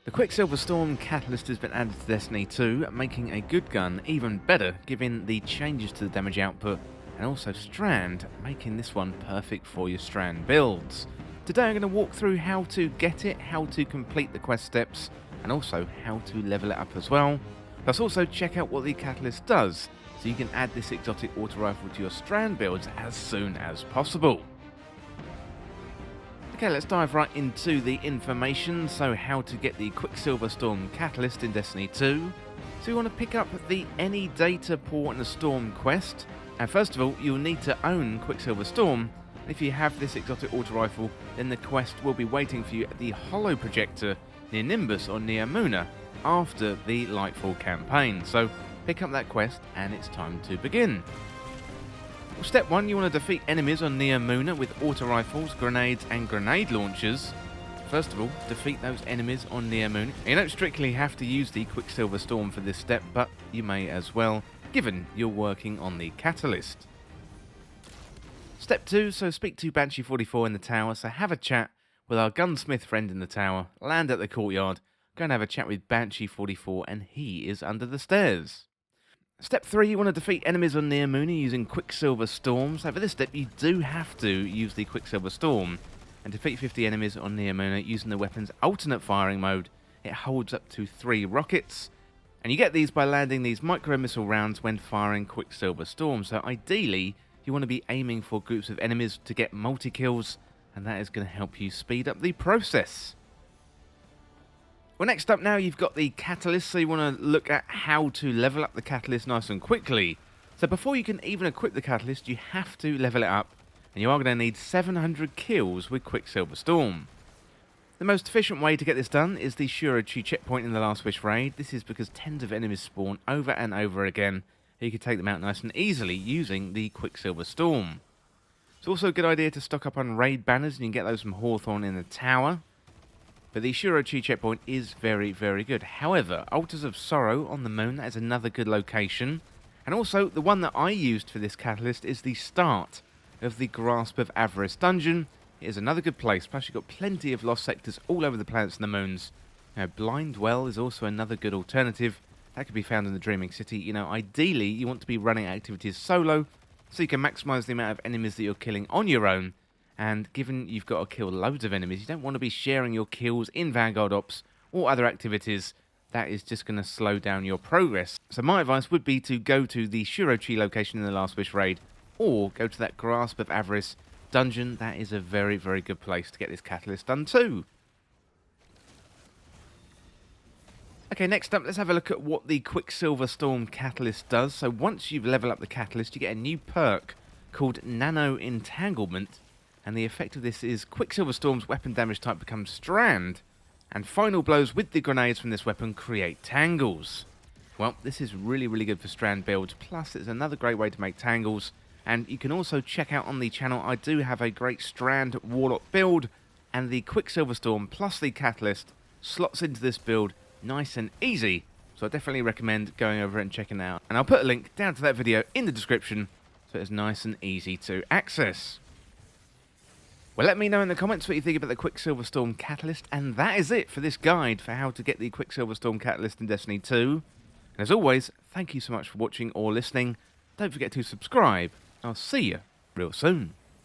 The Quicksilver Storm Catalyst has been added to Destiny 2, making a good gun even better given the changes to the damage output, and also Strand, making this one perfect for your Strand builds. Today I'm going to walk through how to get it, how to complete the quest steps, and also how to level it up as well. Plus also check out what the Catalyst does, so you can add this exotic auto rifle to your Strand builds as soon as possible. Okay, let's dive right into the information. So how to get the Quicksilver Storm Catalyst in Destiny 2. So you want to pick up the Any Data Port and the Storm quest. And first of all, you'll need to own Quicksilver Storm. If you have this exotic auto rifle, then the quest will be waiting for you at the Hollow Projector near Nimbus or near Muna after the Lightfall campaign. So pick up that quest and it's time to begin. Step 1, you want to defeat enemies on Nea Muna with auto rifles, grenades and grenade launchers. First of all, defeat those enemies on Nea Muna. You don't strictly have to use the Quicksilver Storm for this step, but you may as well, given you're working on the Catalyst. Step 2, so speak to Banshee 44 in the tower, so have a chat with our gunsmith friend in the tower, land at the courtyard, go and have a chat with Banshee 44 and he is under the stairs. Step 3, you want to defeat enemies on Nea Muna using Quicksilver Storm. So for this step, you do have to use the Quicksilver Storm and defeat 50 enemies on Nea Muna using the weapon's alternate firing mode. It holds up to 3 rockets, and you get these by landing these micro-missile rounds when firing Quicksilver Storm. So ideally, you want to be aiming for groups of enemies to get multi-kills, and that is going to help you speed up the process. Well, next up now, you've got the Catalyst, so you want to look at how to level up the Catalyst nice and quickly. So before you can even equip the Catalyst, you have to level it up, and you are going to need 700 kills with Quicksilver Storm. The most efficient way to get this done is the Shurochi checkpoint in the Last Wish raid. This is because tens of enemies spawn over and over again, and you can take them out nice and easily using the Quicksilver Storm. It's also a good idea to stock up on raid banners, and you can get those from Hawthorne in the tower. But the Shurochi checkpoint is very, very good. However, Altars of Sorrow on the moon, that is another good location. And also, the one that I used for this Catalyst is the start of the Grasp of Avarice dungeon. It is another good place, plus you've got plenty of lost sectors all over the planets and the moons. Now, Blind Well is also another good alternative. That could be found in the Dreaming City. You know, ideally, you want to be running activities solo, so you can maximise the amount of enemies that you're killing on your own. And given you've got to kill loads of enemies, you don't want to be sharing your kills in Vanguard Ops or other activities. That is just going to slow down your progress. So my advice would be to go to the Shurochi location in the Last Wish raid, or go to that Grasp of Avarice dungeon. That is a very, very good place to get this Catalyst done too. Okay, next up, let's have a look at what the Quicksilver Storm Catalyst does. So once you've leveled up the Catalyst, you get a new perk called Nano Entanglement. And the effect of this is Quicksilver Storm's weapon damage type becomes Strand, and final blows with the grenades from this weapon create tangles. Well, this is really, really good for Strand builds, plus it's another great way to make tangles, and you can also check out on the channel, I do have a great Strand Warlock build, and the Quicksilver Storm plus the Catalyst slots into this build nice and easy, so I definitely recommend going over and checking it out. And I'll put a link down to that video in the description, so it's nice and easy to access. Well, let me know in the comments what you think about the Quicksilver Storm Catalyst, and that is it for this guide for how to get the Quicksilver Storm Catalyst in Destiny 2. And as always, thank you so much for watching or listening. Don't forget to subscribe. I'll see you real soon.